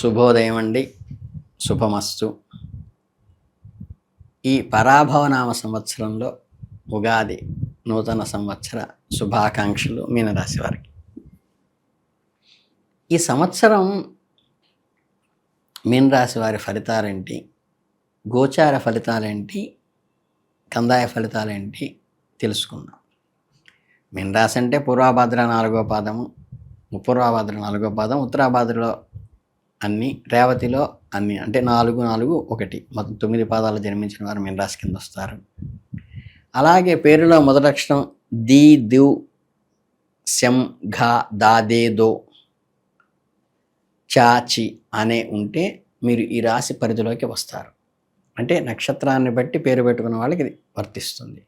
శుభోదయం అండి. శుభమస్తు. ఈ పరాభవనామ సంవత్సరంలో ఉగాది నూతన సంవత్సర శుభాకాంక్షలు మీనరాశి వారికి. ఈ సంవత్సరం మీనరాశి వారి ఫలితాలేంటి, గోచార ఫలితాలేంటి, కందాయ ఫలితాలేంటి తెలుసుకుందాం. మీనరాశి అంటే పూర్వభాద్ర 4వ పాదము, పూర్వభాద్ర 4వ పాదం, ఉత్తరాభాద్రలో అన్ని, రేవతిలో అన్ని, అంటే 4, 4, 1 మొత్తం 9 పాదాలు జన్మించిన వారు మీనరాశి కింద వస్తారు. అలాగే పేరులో మొదటి అక్షరం ది, దు, శం, ఘ, దా, దే, దో, చా, చి అనే ఉంటే మీరు ఈ రాశి పరిధిలోకి వస్తారు. అంటే నక్షత్రాన్ని బట్టి పేరు పెట్టుకున్న వాళ్ళకి ఇది వర్తిస్తుంది.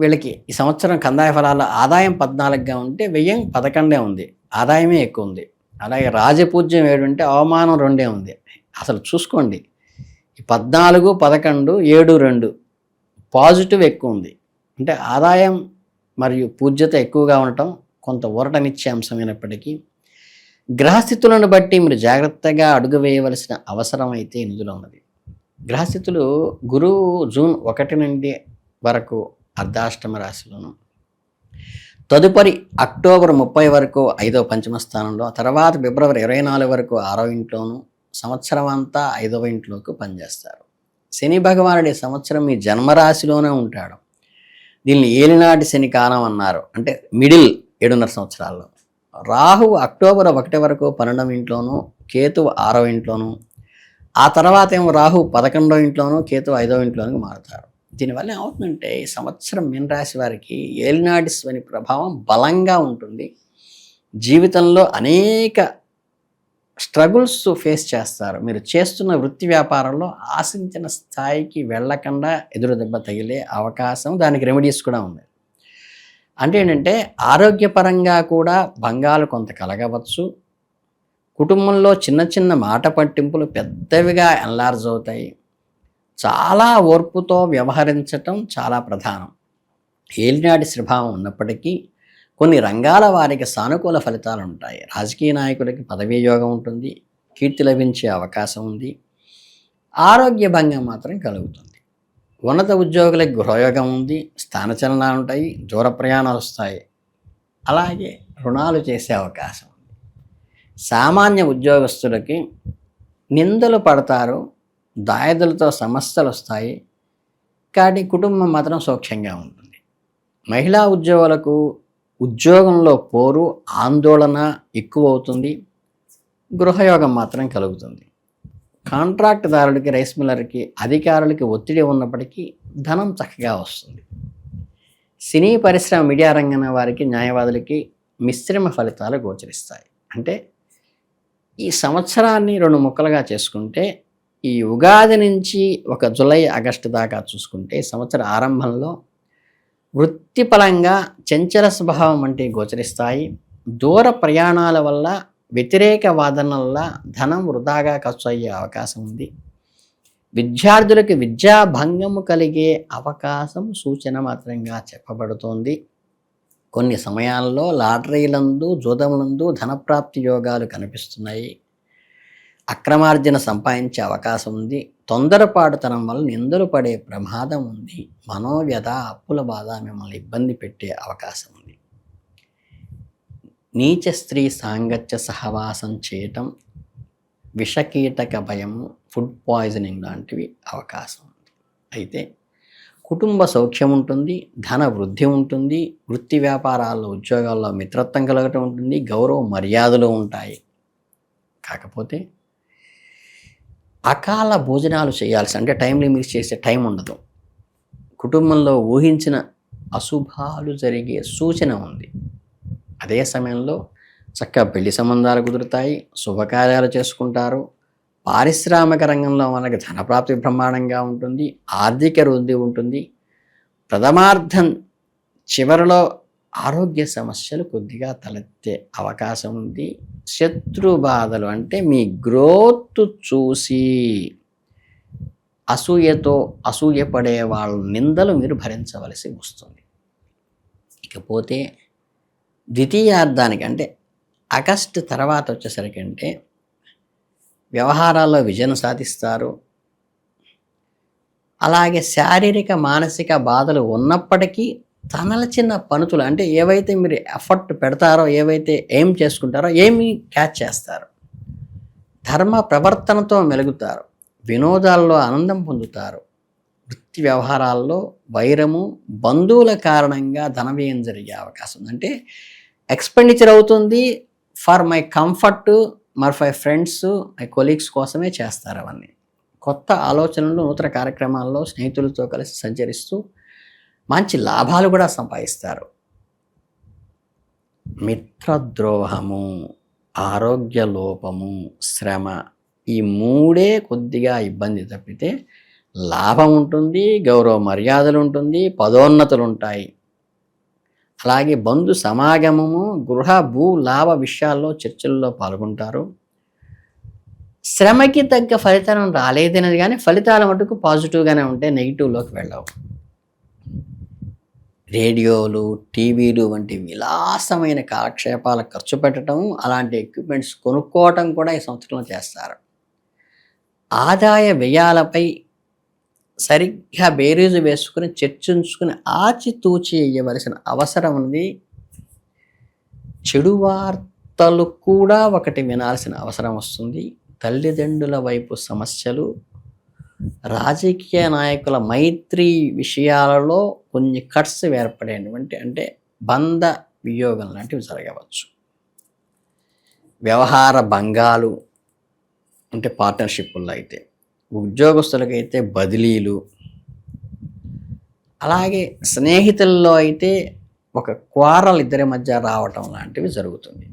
వీళ్ళకి ఈ సంవత్సరం కందాయ ఫలాల్లో ఆదాయం 14గా ఉంటే వ్యయం 11 ఉంది, ఆదాయమే ఎక్కువ ఉంది. అలాగే రాజపూజ్యం 7 ఉంటే అవమానం 2 ఉంది. అసలు చూసుకోండి, ఈ 14, 11, 7, 2 పాజిటివ్ ఎక్కువ ఉంది. అంటే ఆదాయం మరియు పూజ్యత ఎక్కువగా ఉండటం కొంత ఊరటనిచ్చే అంశమైనప్పటికీ గ్రహస్థితులను బట్టి మీరు జాగ్రత్తగా అడుగు వేయవలసిన అవసరం అయితే ఇందులో ఉన్నది. గ్రహస్థితులు గురువు జూన్ 1 నుండి వరకు అర్ధాష్టమ రాశిలోను, తదుపరి అక్టోబర్ 30 వరకు 5వ పంచమ స్థానంలో, తర్వాత ఫిబ్రవరి 24 వరకు 6వ ఇంట్లోను, సంవత్సరం అంతా 5వ ఇంట్లోకి పనిచేస్తారు. శని భగవానుడి సంవత్సరం మీ జన్మరాశిలోనే ఉంటాడు. దీన్ని ఏలినాటి శని కాలం అన్నారు, అంటే మిడిల్ 7.5 సంవత్సరాల్లో. రాహువు అక్టోబర్ 1 వరకు 12వ ఇంట్లోను, కేతువు 6వ ఇంట్లోను, ఆ తర్వాత ఏమో రాహువు 11వ ఇంట్లోను, కేతువు 5వ ఇంట్లోనికి మారుతారు. దీనివల్ల ఏమవుతుందంటే ఈ సంవత్సరం మీనరాశి వారికి ఏలినాటి శని ప్రభావం బలంగా ఉంటుంది. జీవితంలో అనేక స్ట్రగుల్స్ ఫేస్ చేస్తారు. మీరు చేస్తున్న వృత్తి వ్యాపారంలో ఆశించిన స్థాయికి వెళ్ళకుండా ఎదురు దెబ్బ తగిలే అవకాశం, దానికి రెమెడీస్ కూడా ఉన్నాయి. అంటే ఏంటంటే ఆరోగ్యపరంగా కూడా భంగాలు కొంత కలగవచ్చు. కుటుంబంలో చిన్న చిన్న మాట పట్టింపులు పెద్దవిగా ఎన్లార్జ్ అవుతాయి. చాలా ఓర్పుతో వ్యవహరించటం చాలా ప్రధానం. ఏలినాటి ప్రభావం ఉన్నప్పటికీ కొన్ని రంగాల వారికి సానుకూల ఫలితాలు ఉంటాయి. రాజకీయ నాయకులకి పదవీ యోగం ఉంటుంది, కీర్తి లభించే అవకాశం ఉంది. ఆరోగ్య భంగం మాత్రం కలుగుతుంది. ఉన్నత ఉద్యోగులకి గృహయోగం ఉంది, స్థానచలనాలు ఉంటాయి, దూర ప్రయాణాలు వస్తాయి. అలాగే రుణాలు చేసే అవకాశం ఉంది. సామాన్య ఉద్యోగస్తులకి నిందలు పడతారు, దాయదులతో సమస్యలు వస్తాయి, కానీ కుటుంబం మాత్రం సౌఖ్యంగా ఉంటుంది. మహిళా ఉద్యోగులకు ఉద్యోగంలో పోరు, ఆందోళన ఎక్కువ అవుతుంది, గృహయోగం మాత్రం కలుగుతుంది. కాంట్రాక్టుదారులకి, రైస్ మిల్లర్కి, అధికారులకి ఒత్తిడి ఉన్నప్పటికీ ధనం చక్కగా వస్తుంది. సినీ పరిశ్రమ, మీడియా రంగం వారికి, న్యాయవాదులకి మిశ్రమ ఫలితాలు గోచరిస్తాయి. అంటే ఈ సంవత్సరాన్ని 2 ముక్కలుగా చేసుకుంటే, ఈ ఉగాది నుంచి ఒక జూలై, ఆగస్టు దాకా చూసుకుంటే సంవత్సర ఆరంభంలో వృత్తిపరంగా చంచల స్వభావం వంటివి గోచరిస్తాయి. దూర ప్రయాణాల వల్ల, వ్యతిరేక వాదనల వల్ల ధనం వృధాగా ఖర్చు అయ్యే అవకాశం ఉంది. విద్యార్థులకు విద్యాభంగము కలిగే అవకాశం సూచన మాత్రంగా చెప్పబడుతోంది. కొన్ని సమయాల్లో లాటరీలందు, జూదములందు ధనప్రాప్తి యోగాలు కనిపిస్తున్నాయి. అక్రమార్జన సంపాదించే అవకాశం ఉంది. తొందరపాటుతనం వల్ల నిందలు పడే ప్రమాదం ఉంది. మనోవ్యధ, అప్పుల బాధ మిమ్మల్ని ఇబ్బంది పెట్టే అవకాశం ఉంది. నీచ స్త్రీ సాంగత్య సహవాసం చేయటం, విషకీటక భయము, ఫుడ్ పాయిజనింగ్ లాంటివి అవకాశం ఉంది. అయితే కుటుంబ సౌఖ్యం ఉంటుంది, ధన వృద్ధి ఉంటుంది, వృత్తి వ్యాపారాల్లో, ఉద్యోగాల్లో మిత్రత్వం కలగటం ఉంటుంది, గౌరవ మర్యాదలు ఉంటాయి. కాకపోతే అకాల భోజనాలు చేయాల్సి, అంటే టైం లిమిట్స్ చేసే టైం ఉండదు. కుటుంబంలో ఊహించిన అశుభాలు జరిగే సూచన ఉంది. అదే సమయంలో చక్కగా పెళ్లి సంబంధాలు కుదురుతాయి, శుభకార్యాలు చేసుకుంటారు. పారిశ్రామిక రంగంలో మనకి ధనప్రాప్తి బ్రహ్మాండంగా ఉంటుంది, ఆర్థిక వృద్ధి ఉంటుంది. ప్రథమార్థం చివరిలో ఆరోగ్య సమస్యలు కొద్దిగా తలెత్తే అవకాశం ఉంది. శత్రు బాధలు, అంటే మీ గ్రోత్ చూసి అసూయపడే వాళ్ళ నిందలు మీరు భరించవలసి వస్తుంది. ఇకపోతే ద్వితీయార్థానికి, అంటే ఆగస్టు తర్వాత వచ్చేసరికి, అంటే వ్యవహారాల్లో విజయం సాధిస్తారు. అలాగే శారీరక మానసిక బాధలు ఉన్నప్పటికీ తనలచిన పనుతులు అంటే ఏవైతే మీరు ఎఫర్ట్ పెడతారో, ఏవైతే ఎయిమ్ చేసుకుంటారో ఏమి క్యాచ్ చేస్తారు. ధర్మ ప్రవర్తనతో మెలుగుతారు. వినోదాల్లో ఆనందం పొందుతారు. వృత్తి వ్యవహారాల్లో వైరము, బంధువుల కారణంగా ధన వ్యయం జరిగే అవకాశం ఉంది. అంటే ఎక్స్పెండిచర్ అవుతుంది ఫర్ మై కంఫర్ట్, మరి మై ఫ్రెండ్స్, మై కొలీగ్స్ కోసమే చేస్తారు అవన్నీ. కొత్త ఆలోచనలు, నూతన కార్యక్రమాల్లో స్నేహితులతో కలిసి సంచరిస్తూ మంచి లాభాలు కూడా సంపాదిస్తారు. మిత్రద్రోహము, ఆరోగ్య లోపము, శ్రమ, ఈ మూడే కొద్దిగా ఇబ్బంది తప్పితే లాభం ఉంటుంది, గౌరవ మర్యాదలు ఉంటుంది, పదోన్నతులు ఉంటాయి. అలాగే బంధు సమాగమము, గృహ భూ లాభ విషయాల్లో చర్చల్లో పాల్గొంటారు. శ్రమకి తగ్గ ఫలితం రాలేదనేది కానీ ఫలితాల మటుకు పాజిటివ్గానే ఉంటే నెగిటివ్లోకి వెళ్ళవు. రేడియోలు, టీవీలు వంటి విలాసమైన కాలక్షేపాల ఖర్చు పెట్టడం, అలాంటి ఎక్విప్మెంట్స్ కొనుక్కోవటం కూడా ఈ సంవత్సరంలో చేస్తారు. ఆదాయ వ్యయాలపై సరిగ్గా బేరీజు వేసుకుని చర్చించుకుని ఆచితూచి వేయవలసిన అవసరం ఉంది. చెడు వార్తలు కూడా ఒకటి వినాల్సిన అవసరం వస్తుంది. తల్లిదండ్రుల వైపు సమస్యలు, రాజకీయ నాయకుల మైత్రి విషయాలలో కొన్ని కట్స్ ఏర్పడేటువంటి అంటే బంధ వియోగం లాంటివి జరగవచ్చు. వ్యవహార భంగాలు అంటే పార్ట్నర్షిప్లో అయితే, ఉద్యోగస్తులకైతే బదిలీలు, అలాగే స్నేహితుల్లో అయితే ఒక క్వారల్ ఇద్దరి మధ్య రావటం లాంటివి జరుగుతుంది.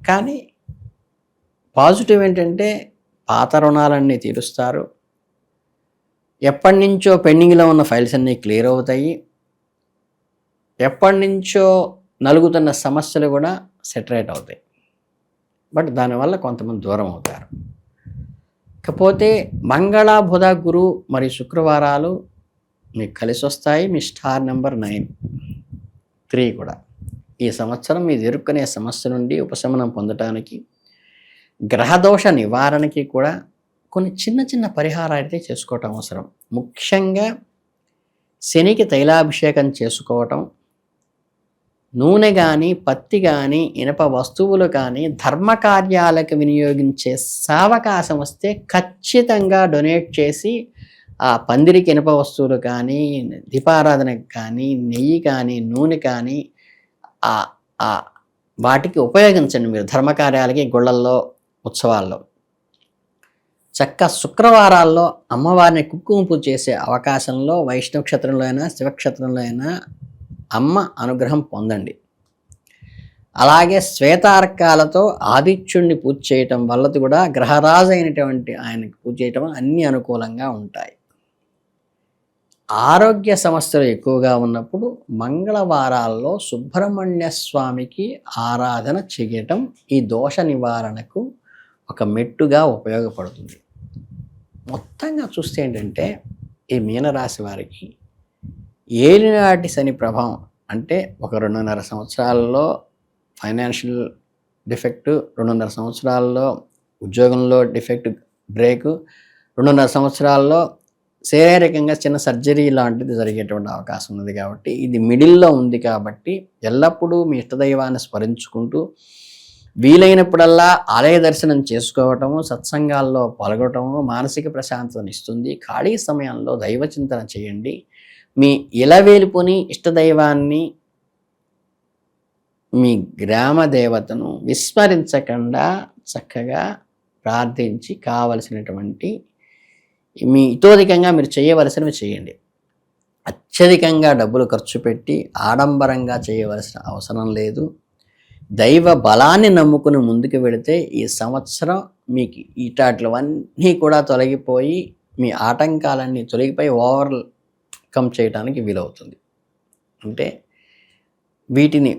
కానీ పాజిటివ్ ఏంటంటే పాత రుణాలన్నీ తీరుస్తారు. ఎప్పటి నుంచో పెండింగ్లో ఉన్న ఫైల్స్ అన్నీ క్లియర్ అవుతాయి. ఎప్పటి నుంచో నలుగుతున్న సమస్యలు కూడా సెటరేట్ అవుతాయి. బట్ దానివల్ల కొంతమంది దూరం అవుతారు. ఇకపోతే మంగళ, బుధ, గురు మరియు శుక్రవారాలు మీకు కలిసి వస్తాయి. మీ స్టార్ నెంబర్ 9, 3 కూడా. ఈ సంవత్సరం మీరు ఎదుర్కొనే సమస్య నుండి ఉపశమనం పొందటానికి, గ్రహదోష నివారణకి కూడా కొన్ని చిన్న చిన్న పరిహారాలు అయితే చేసుకోవటం అవసరం. ముఖ్యంగా శనికి తైలాభిషేకం చేసుకోవటం, నూనె కానీ, పత్తి కానీ, ఇనప వస్తువులు కానీ ధర్మకార్యాలకు వినియోగించే సావకాశం వస్తే ఖచ్చితంగా డొనేట్ చేసి ఆ పందిరికి ఇనప వస్తువులు కానీ, దీపారాధనకు కానీ, నెయ్యి కానీ, నూనె కానీ వాటికి ఉపయోగించండి. మీరు ధర్మకార్యాలకి, గుళ్ళల్లో, ఉత్సవాల్లో శుక్రవారాల్లో అమ్మవారిని కుంకుమ పూజ చేసే అవకాశంలో వైష్ణవ క్షేత్రంలో అయినా, శివక్షేత్రంలో అయినా అమ్మ అనుగ్రహం పొందండి. అలాగే శ్వేతార్కాలతో ఆదిత్యుడిని పూజ చేయటం వల్ల కూడా గ్రహరాజు అయినటువంటి ఆయనకి పూజ చేయటం అన్నీ అనుకూలంగా ఉంటాయి. ఆరోగ్య సమస్యలు ఎక్కువగా ఉన్నప్పుడు మంగళవారాల్లో సుబ్రహ్మణ్య స్వామికి ఆరాధన చేయటం ఈ దోష నివారణకు ఒక మెట్టుగా ఉపయోగపడుతుంది. మొత్తంగా చూస్తే ఏంటంటే ఈ మీనరాశి వారికి ఏలినాటి శని ప్రభావం అంటే ఒక 2.5 సంవత్సరాల్లో ఫైనాన్షియల్ డిఫెక్ట్, 2.5 సంవత్సరాల్లో ఉద్యోగంలో డిఫెక్ట్ బ్రేక్, 2.5 సంవత్సరాల్లో శారీరకంగా చిన్న సర్జరీ లాంటిది జరిగేటువంటి అవకాశం ఉంది. కాబట్టి ఇది మిడిల్లో ఉంది. కాబట్టి ఎల్లప్పుడూ మీ ఇష్టదైవాన్ని స్మరించుకుంటూ వీలైనప్పుడల్లా ఆలయ దర్శనం చేసుకోవటము, సత్సంగాల్లో పాల్గొనటము మానసిక ప్రశాంతతను ఇస్తుంది. ఖాళీ సమయంలో దైవ చింతన చేయండి. మీ ఇలవేలుపుని, ఇష్టదైవాన్ని, మీ గ్రామ దేవతను విస్మరించకుండా చక్కగా ప్రార్థించి కావలసినటువంటి మీ ఇతోధికంగా మీరు చేయవలసినవి చేయండి. అత్యధికంగా డబ్బులు ఖర్చు పెట్టి ఆడంబరంగా చేయవలసిన అవసరం లేదు. దైవ బలాన్ని నమ్ముకుని ముందుకు వెళితే ఈ సంవత్సరం మీకు ఇటాట్లవన్నీ కూడా తొలగిపోయి మీ ఆటంకాలన్నీ తొలగిపోయి ఓవర్కమ్ చేయడానికి వీలవుతుంది. అంటే వీటిని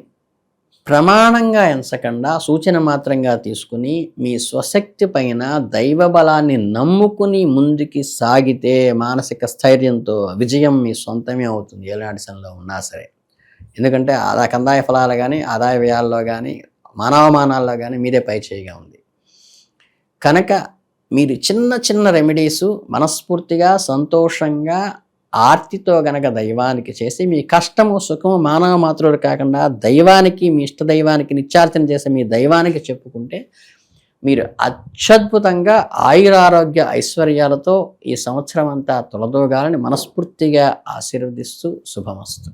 ప్రమాణంగా ఎంచకుండా సూచన మాత్రంగా తీసుకుని మీ స్వశక్తి పైన దైవ బలాన్ని నమ్ముకుని ముందుకి సాగితే మానసిక స్థైర్యంతో విజయం మీ సొంతమే అవుతుంది. ఎలాంటి శనిలో ఉన్నా సరే. ఎందుకంటే కందాయ ఫలాలు కానీ, ఆదాయ వ్యయాల్లో కానీ, మానవమానాల్లో కానీ మీరే పై చేయిగా ఉంది. కనుక మీరు చిన్న చిన్న రెమెడీసు మనస్ఫూర్తిగా సంతోషంగా ఆర్తితో గనక దైవానికి చేసి మీ కష్టము సుఖము మానవ మాతృడు కాకుండా దైవానికి, మీ ఇష్ట దైవానికి నిత్యార్చన చేసే మీ దైవానికి చెప్పుకుంటే మీరు అత్యద్భుతంగా ఆయురారోగ్య ఐశ్వర్యాలతో ఈ సంవత్సరం అంతా తొలదోగాలని మనస్ఫూర్తిగా ఆశీర్వదిస్తూ శుభమస్తు.